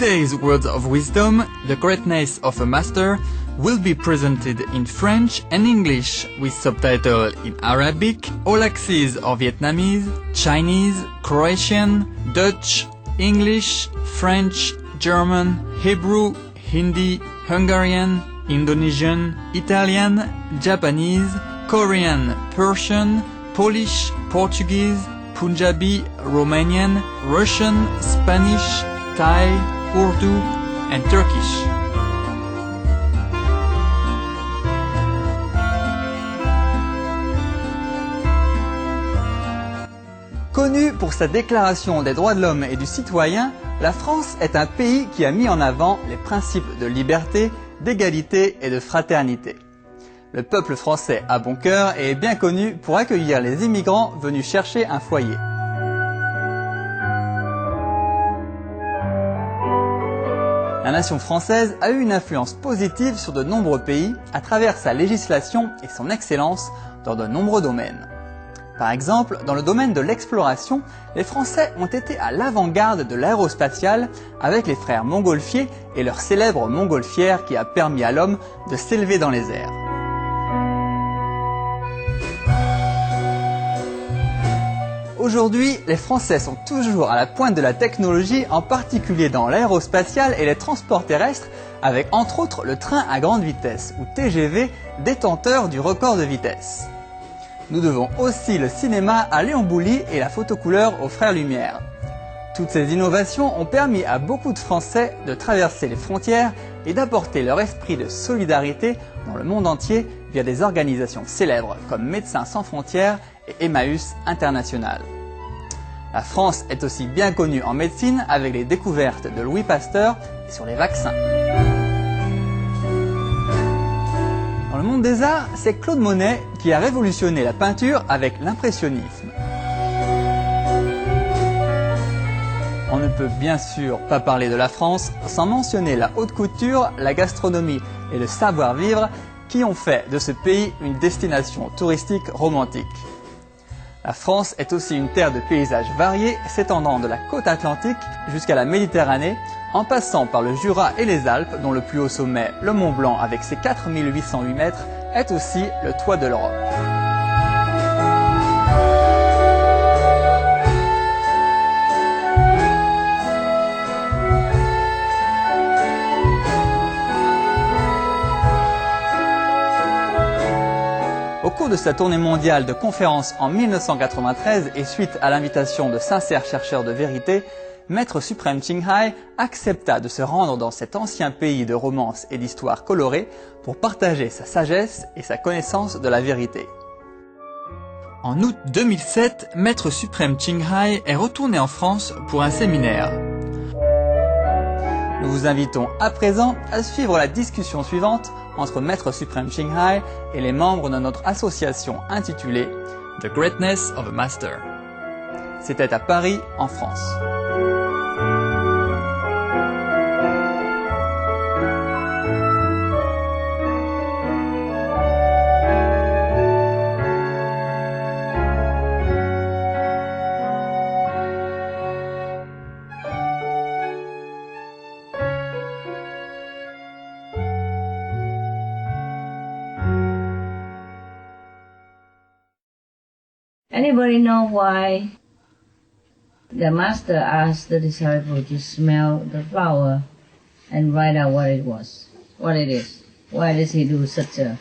Today's words of wisdom, The Greatness of a Master, will be presented in French and English with subtitle in Arabic, all axes of Vietnamese, Chinese, Croatian, Dutch, English, French, German, Hebrew, Hindi, Hungarian, Indonesian, Italian, Japanese, Korean, Persian, Polish, Portuguese, Punjabi, Romanian, Russian, Spanish, Thai, Urdu, and Turkish. Connue pour sa déclaration des droits de l'homme et du citoyen, la France est un pays qui a mis en avant les principes de liberté, d'égalité et de fraternité. Le peuple français a bon cœur et est bien connu pour accueillir les immigrants venus chercher un foyer. La nation française a eu une influence positive sur de nombreux pays à travers sa législation et son excellence dans de nombreux domaines. Par exemple, dans le domaine de l'exploration, les Français ont été à l'avant-garde de l'aérospatiale avec les frères Montgolfier et leur célèbre montgolfière qui a permis à l'homme de s'élever dans les airs. Aujourd'hui, les Français sont toujours à la pointe de la technologie, en particulier dans l'aérospatiale et les transports terrestres, avec entre autres le train à grande vitesse, ou TGV, détenteur du record de vitesse. Nous devons aussi le cinéma à Léon Bouly et la photocouleur aux frères Lumière. Toutes ces innovations ont permis à beaucoup de Français de traverser les frontières et d'apporter leur esprit de solidarité dans le monde entier via des organisations célèbres comme Médecins sans frontières et Emmaüs International. La France est aussi bien connue en médecine avec les découvertes de Louis Pasteur et sur les vaccins. Dans le monde des arts, c'est Claude Monet qui a révolutionné la peinture avec l'impressionnisme. On ne peut bien sûr pas parler de la France sans mentionner la haute couture, la gastronomie et le savoir-vivre qui ont fait de ce pays une destination touristique romantique. La France est aussi une terre de paysages variés s'étendant de la côte atlantique jusqu'à la Méditerranée, en passant par le Jura et les Alpes, dont le plus haut sommet, le Mont Blanc avec ses 4808 mètres, est aussi le toit de l'Europe. Au cours de sa tournée mondiale de conférences en 1993 et suite à l'invitation de sincères chercheurs de vérité, Maître suprême Ching Hai accepta de se rendre dans cet ancien pays de romance et d'histoire colorée pour partager sa sagesse et sa connaissance de la vérité. En août 2007, Maître suprême Ching Hai est retourné en France pour un séminaire. Nous vous invitons à présent à suivre la discussion suivante entre Maître suprême Ching Hai et les membres de notre association intitulée The Greatness of a Master. C'était à Paris, en France. Anybody know why the master asked the disciple to smell the flower and write out what it is? Why does he do such a,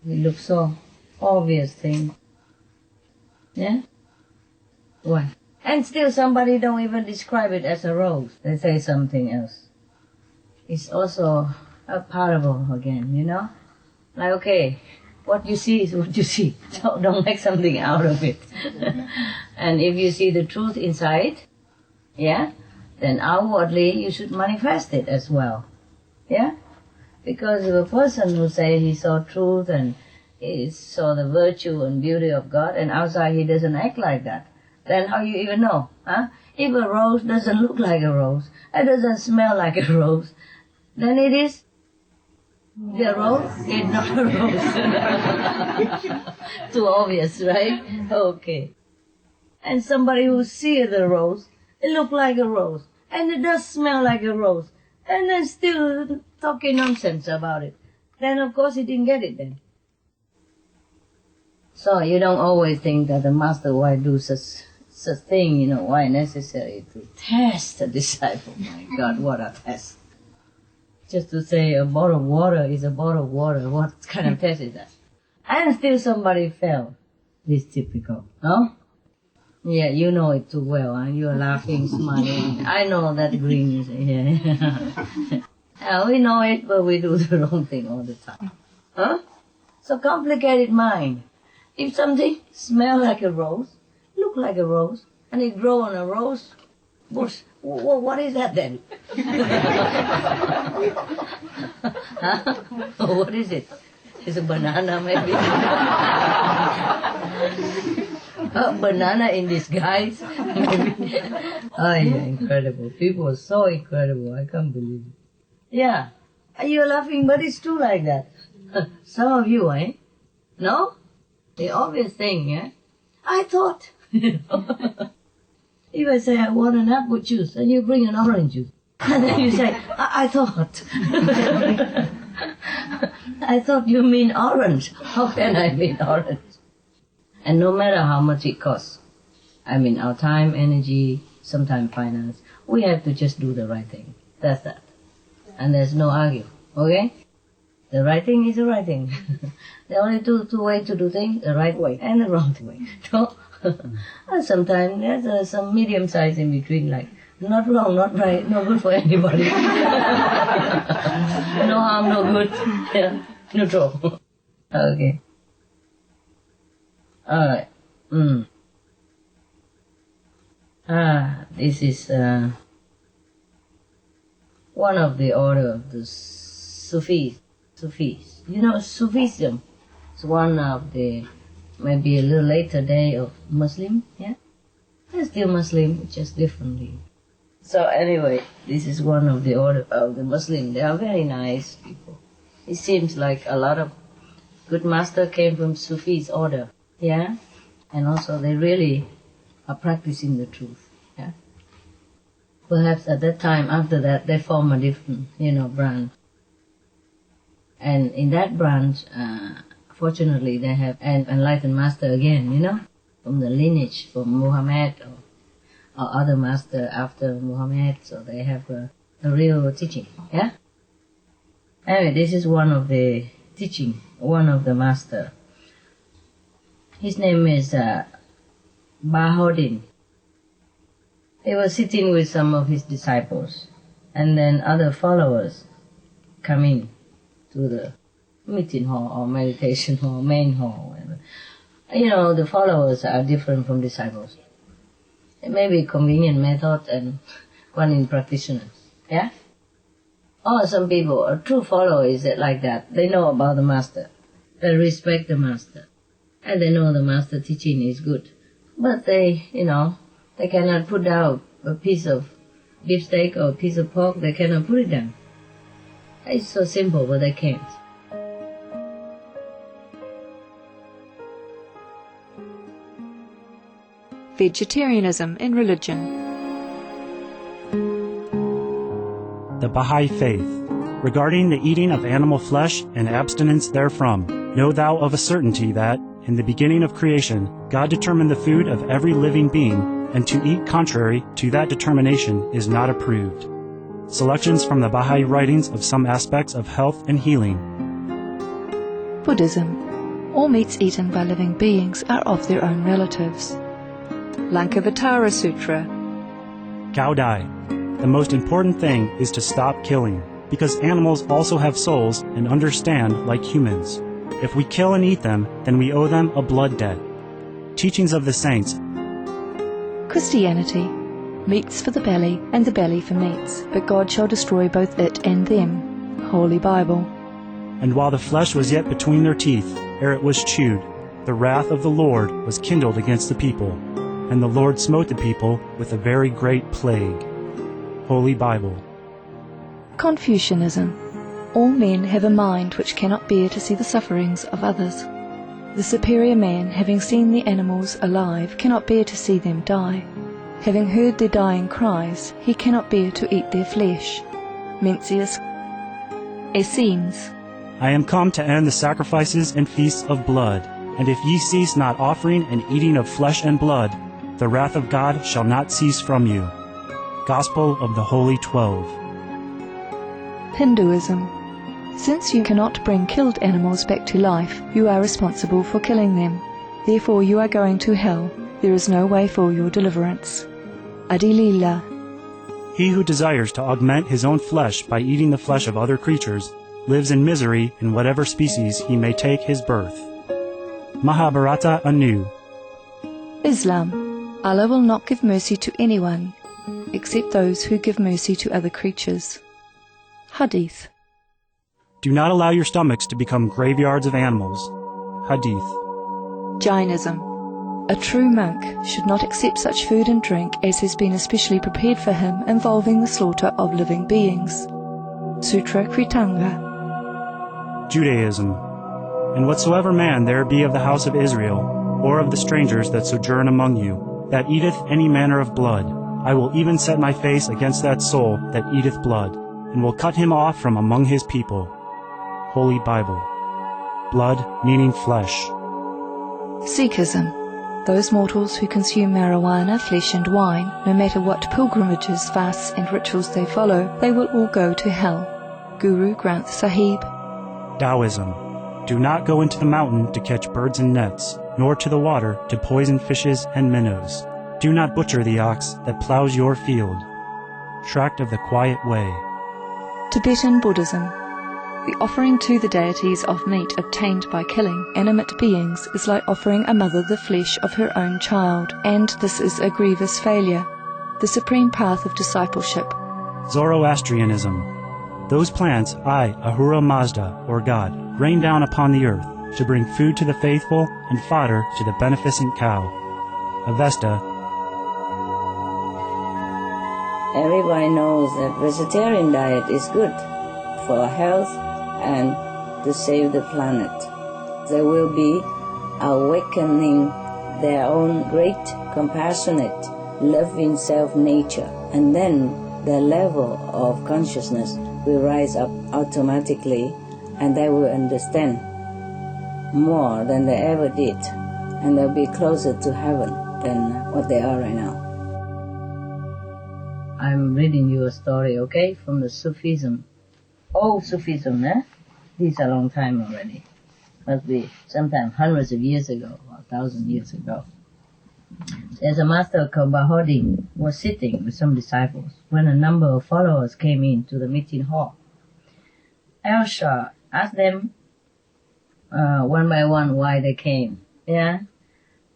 it looks so obvious thing? Yeah? Why? And still somebody don't even describe it as a rose. They say something else. It's also a parable again, you know? Like, okay, what you see is what you see. Don't make something out of it. And if you see the truth inside, yeah, then outwardly you should manifest it as well. Yeah? Because if a person who say he saw truth and he saw the virtue and beauty of God, and outside he doesn't act like that, then how you even know? Huh? If a rose doesn't look like a rose, it doesn't smell like a rose, then it is the rose? It's not a rose. Too obvious, right? Okay. And somebody who sees the rose, it look like a rose. and it does smell like a rose, and then still talking nonsense about it. Then of course he didn't get it then. So you don't always think that the master why do such thing, why necessary to test the disciple. My God, what a test. Just to say a bottle of water is a bottle of water, what kind of test is that? And still somebody fell. This typical, no? Yeah, you know it too well, and you're laughing, smiling. I know that green is, yeah. Yeah, we know it, but we do the wrong thing all the time. Huh? So complicated mind. If something smells like a rose, look like a rose, and it grow on a rose bush, what is that then? Huh? What is it? It's a banana maybe? A banana in disguise? Maybe. Oh yeah, incredible. People are so incredible, I can't believe it. Yeah, you're laughing, but it's true like that. Some of you, No? The obvious thing, yeah? I thought. If I say I want an apple juice, and you bring an orange juice. And then you say, I thought. I thought you mean orange. How can I mean orange? And no matter how much it costs, our time, energy, sometimes finance, we have to just do the right thing. That's that. And there's no argue, okay? The right thing is the right thing. There are only two ways to do things, the right way and the wrong way. No? And sometimes there's some medium size in between, like not wrong, not right, no good for anybody. No harm, no good. Yeah, neutral. Okay. Alright. This is one of the order of the Sufis. Sufism is one of the, maybe a little later day of Muslim, yeah? They're still Muslim, just differently. So anyway, this is one of the order of the Muslim. They are very nice people. It seems like a lot of good master came from Sufis order, yeah? And also they really are practicing the truth, yeah? Perhaps at that time, after that, they form a different, branch. And in that branch, fortunately, they have an enlightened master again, from the lineage, from Muhammad or other master after Muhammad, so they have a real teaching, yeah? Anyway, this is one of the teaching, one of the master. His name is Bahodin. He was sitting with some of his disciples, and then other followers come in to the meeting hall or meditation hall, main hall, whatever. The followers are different from disciples. It may be convenient method and one in practitioners, yeah? Or some people, a true follower is like that. They know about the master. They respect the master. And they know the master teaching is good. But they cannot put down a piece of beef steak or a piece of pork. They cannot put it down. It's so simple, but they can't. Vegetarianism in religion. The Baha'i Faith. Regarding the eating of animal flesh and abstinence therefrom, know thou of a certainty that, in the beginning of creation, God determined the food of every living being, and to eat contrary to that determination is not approved. Selections from the Baha'i writings of some aspects of health and healing. Buddhism. All meats eaten by living beings are of their own relatives. Lankavatara Sutra. Cao Dai. The most important thing is to stop killing, because animals also have souls and understand like humans. If we kill and eat them, then we owe them a blood debt. Teachings of the Saints. Christianity. Meats for the belly, and the belly for meats, but God shall destroy both it and them. Holy Bible. And while the flesh was yet between their teeth, ere it was chewed, the wrath of the Lord was kindled against the people, and the Lord smote the people with a very great plague. Holy Bible. Confucianism. All men have a mind which cannot bear to see the sufferings of others. The superior man, having seen the animals alive, cannot bear to see them die. Having heard their dying cries, he cannot bear to eat their flesh. Mencius. Essenes. I am come to end the sacrifices and feasts of blood, and if ye cease not offering and eating of flesh and blood, the wrath of God shall not cease from you. Gospel of the Holy 12. Hinduism. Since you cannot bring killed animals back to life, you are responsible for killing them. Therefore you are going to hell. There is no way for your deliverance. Adilila. He who desires to augment his own flesh by eating the flesh of other creatures lives in misery in whatever species he may take his birth. Mahabharata anew. Islam. Allah will not give mercy to anyone, except those who give mercy to other creatures. Hadith. Do not allow your stomachs to become graveyards of animals. Hadith. Jainism. A true monk should not accept such food and drink as has been especially prepared for him involving the slaughter of living beings. Sutra Kritanga. Judaism. And whatsoever man there be of the house of Israel, or of the strangers that sojourn among you, that eateth any manner of blood, I will even set my face against that soul that eateth blood, and will cut him off from among his people. Holy Bible. Blood meaning flesh. Sikhism. Those mortals who consume marijuana, flesh and wine, no matter what pilgrimages, fasts and rituals they follow, they will all go to hell. Guru Granth Sahib. Taoism. Do not go into the mountain to catch birds and nets, nor to the water to poison fishes and minnows. Do not butcher the ox that plows your field. Tract of the Quiet Way. Tibetan Buddhism. The offering to the deities of meat obtained by killing animate beings is like offering a mother the flesh of her own child, and this is a grievous failure. The supreme path of discipleship. Zoroastrianism. Those plants I, Ahura Mazda, or God, rain down upon the earth to bring food to the faithful and fodder to the beneficent cow. Avesta. Everybody knows that vegetarian diet is good for health and to save the planet. They will be awakening their own great, compassionate, loving self-nature, and then their level of consciousness will rise up automatically, and they will understand more than they ever did, and they'll be closer to heaven than what they are right now. I'm reading you a story, okay, from the Sufism. Old Sufism, eh? These are a long time already. Must be sometime hundreds of years ago, or 1,000 years ago. There's a master called Bahodin was sitting with some disciples when a number of followers came in to the meeting hall. Elsha asked them one by one why they came. Yeah.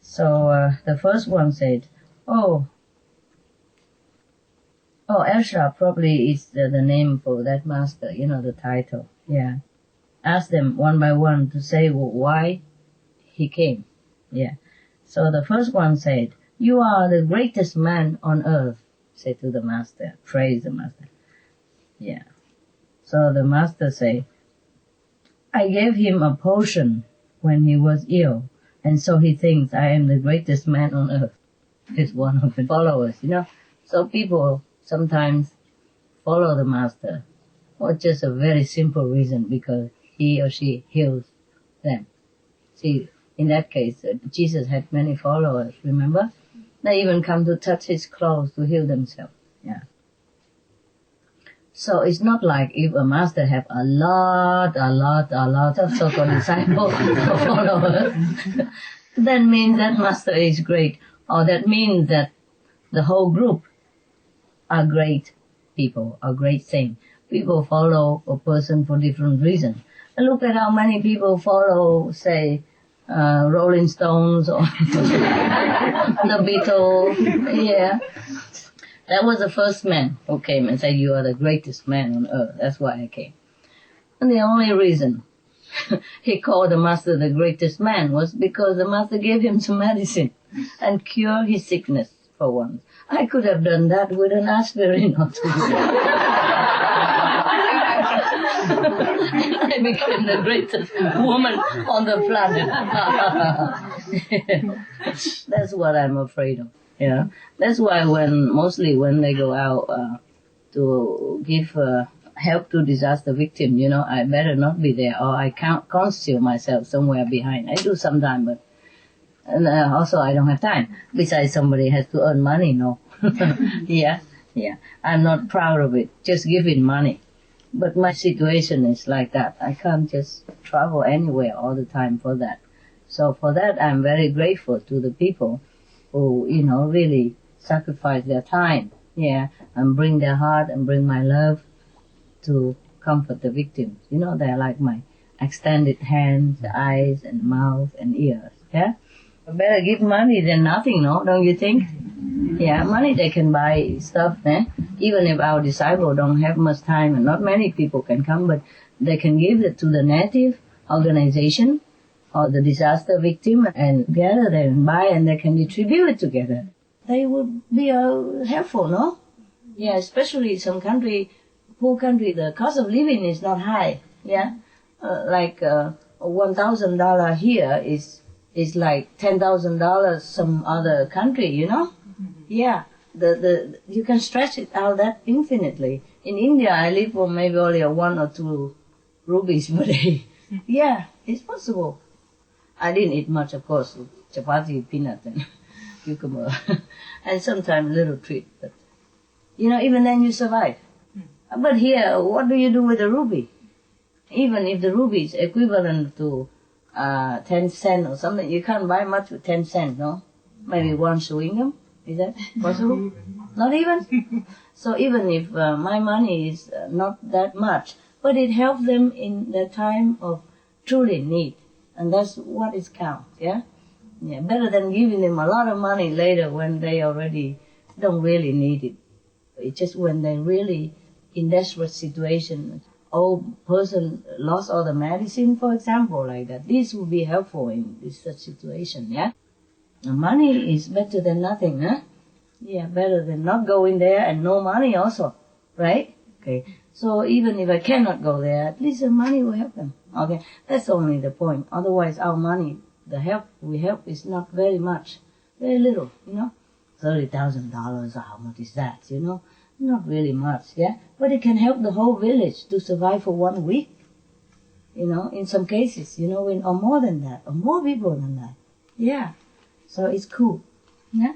So the first one said, Oh, Elsha probably is the name for that master, the title. Yeah. Asked them one by one to say why he came. Yeah. So the first one said, You are the greatest man on earth, said to the master, praise the master. Yeah. So the master said, I gave him a potion when he was ill, and so he thinks I am the greatest man on earth. It's one of the followers, So people sometimes follow the master for just a very simple reason, because he or she heals them. See, in that case, Jesus had many followers, remember? They even come to touch his clothes to heal themselves. Yeah. So it's not like if a master have a lot of so-called disciples or followers, that means that master is great, or that means that the whole group are great people, are great saints. People follow a person for different reasons. And look at how many people follow, say, Rolling Stones or the Beatles. Yeah. That was the first man who came and said, You are the greatest man on earth. That's why I came. And the only reason he called the master the greatest man was because the master gave him some medicine and cured his sickness for once. I could have done that with an aspirin or two. I became the greatest woman on the planet. That's what I'm afraid of. You know, that's why mostly when they go out to give help to disaster victims, you know, I better not be there, or I can't conceal myself somewhere behind. I do sometimes, but also I don't have time. Besides, somebody has to earn money, no? Yeah. I'm not proud of it, just giving money. But my situation is like that. I can't just travel anywhere all the time for that. So for that, I'm very grateful to the people who, you know, really sacrifice their time, and bring their heart and bring my love to comfort the victims. You know, they're like my extended hands, eyes, and mouth and ears, yeah? Better give money than nothing, no? Don't you think? Yeah, money they can buy stuff, Even if our disciples don't have much time and not many people can come, but they can give it to the native organization or the disaster victim and gather them and buy, and they can distribute it together. They would be helpful, no? Yeah, especially some country, poor country, the cost of living is not high, yeah? Like $1,000 here is like $10,000 some other country, you know? Yeah, you can stretch it out that infinitely. In India, I live for maybe only 1 or 2 rupees per day. Yeah, it's possible. I didn't eat much, of course, chapati, peanut, and cucumber, and sometimes a little treat. But, you know, even then you survive. But here, what do you do with a rupee? Even if the rupee is equivalent to 10 cents or something, you can't buy much with 10 cents, no? Maybe 1 chewing gum. Is that possible? Not even? So even if my money is not that much, but it helps them in the time of truly need. And that's what is count, yeah? Yeah, better than giving them a lot of money later when they already don't really need it. It's just when they really in desperate situation, old person lost all the medicine, for example, like that. This would be helpful in this such situation, yeah? Money is better than nothing, huh? Yeah, better than not going there and no money also, right? Okay, so even if I cannot go there, at least the money will help them. Okay, that's only the point. Otherwise, our money, the help we help is not very much, very little, you know? $30,000, how much is that, you know? Not really much, yeah? But it can help the whole village to survive for 1 week, you know, in some cases, you know, or more than that, or more people than that. Yeah. So it's cool, yeah?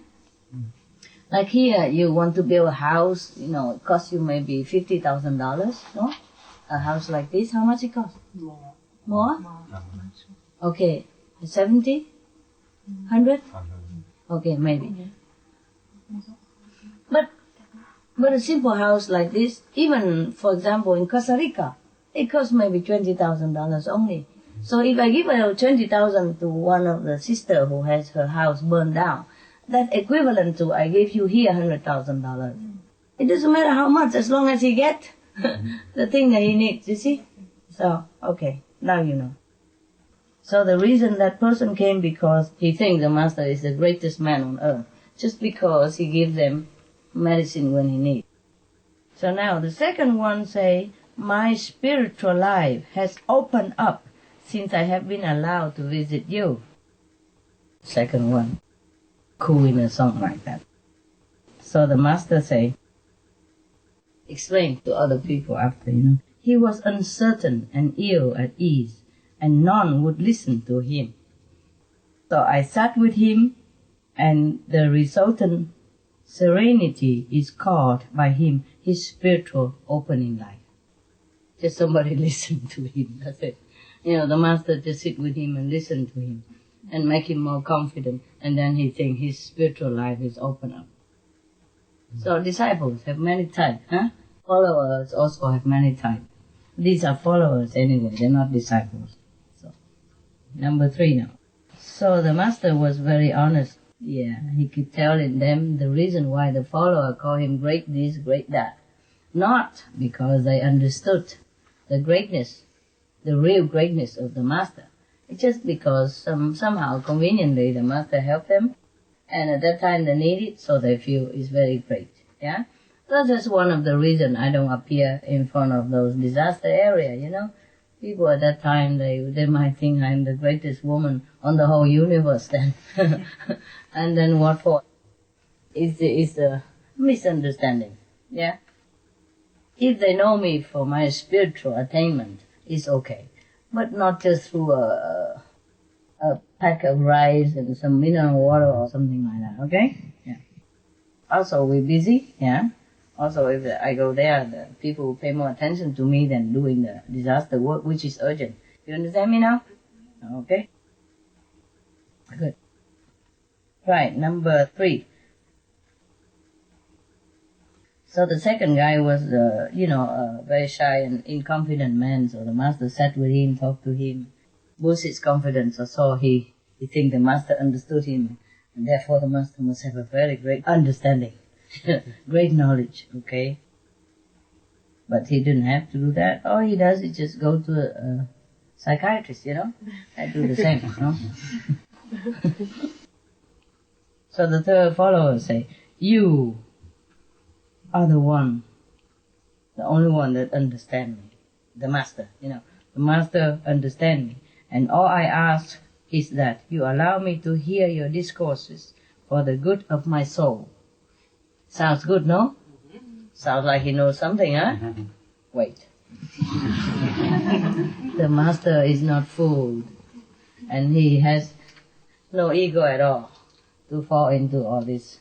Like here, you want to build a house, you know, it costs you maybe $50,000, no? A house like this, how much it costs? More? Okay, 70? 100? Okay, maybe. But a simple house like this, even, for example, in Costa Rica, it costs maybe $20,000 only. So if I give $20,000 to one of the sister who has her house burned down, that equivalent to I gave you here $100,000. It doesn't matter how much, as long as he get the thing that he needs, you see? So, okay, now you know. So the reason that person came because he thinks the master is the greatest man on earth, just because he gives them medicine when he needs. So now the second one say, my spiritual life has opened up since I have been allowed to visit you. Second one, cool in a song like that. So the master say, explain to other people after, you know, he was uncertain and ill at ease, and none would listen to him. So I sat with him, and the resultant serenity is called by him his spiritual opening life. Just somebody listen to him, that's it. You know, the master just sit with him and listen to him and make him more confident, and then he think his spiritual life is open up. So disciples have many types, huh? Followers also have many types. These are followers anyway, they're not disciples. So, number 3 now. So the master was very honest. Yeah, he kept telling them the reason why the follower call him great this, great that. Not because they understood the greatness, the real greatness of the master. It's just because somehow conveniently the master helped them, and at that time they need it, so they feel it's very great. Yeah, so that's one of the reasons I don't appear in front of those disaster area. You know, people at that time they might think I'm the greatest woman on the whole universe then, and then what for? is a misunderstanding. Yeah. If they know me for my spiritual attainment, it's okay, but not just through a pack of rice and some mineral water or something like that. Okay. Yeah. Also, we're busy. Yeah. Also, if I go there, the people will pay more attention to me than doing the disaster work, which is urgent. You understand me now? Okay. Good. Right, number 3. So the second guy was, a very shy and inconfident man. So the master sat with him, talked to him, boost his confidence. So he think the master understood him, and therefore the master must have a very great understanding, great knowledge. Okay. But he didn't have to do that. All he does is just go to a psychiatrist, I do the same, So the third follower say, you are the only one that understands me. The master, the master understands me. And all I ask is that you allow me to hear your discourses for the good of my soul. Sounds good, no? Sounds like he knows something, huh? Wait. The master is not fooled, and he has no ego at all to fall into all these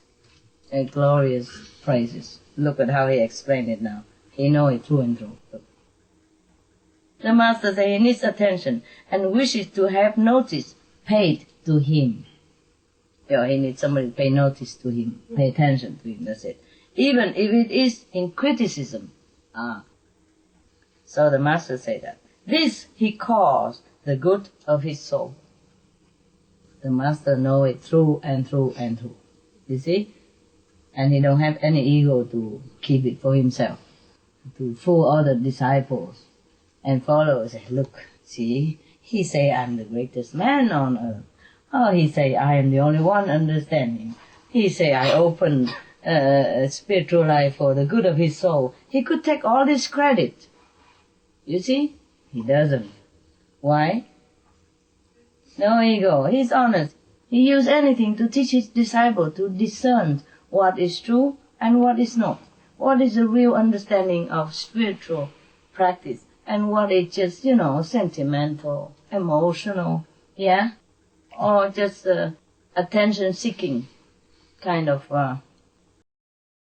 glorious phrases. Look at how he explained it now. He knows it through and through. Look. The master says he needs attention and wishes to have notice paid to him. He needs somebody to pay notice to him, pay attention to him, that's it. Even if it is in criticism. So the master said that. This he calls the good of his soul. The master knows it through and through and through. You see? And he don't have any ego to keep it for himself. To fool all the disciples and followers. Look, see, he say I'm the greatest man on earth. Oh, he say I am the only one understanding. He say I opened spiritual life for the good of his soul. He could take all this credit. You see? He doesn't. Why? No ego. He's honest. He used anything to teach his disciple to discern what is true and what is not. What is the real understanding of spiritual practice and what is just, sentimental, emotional, yeah? Or just attention-seeking kind of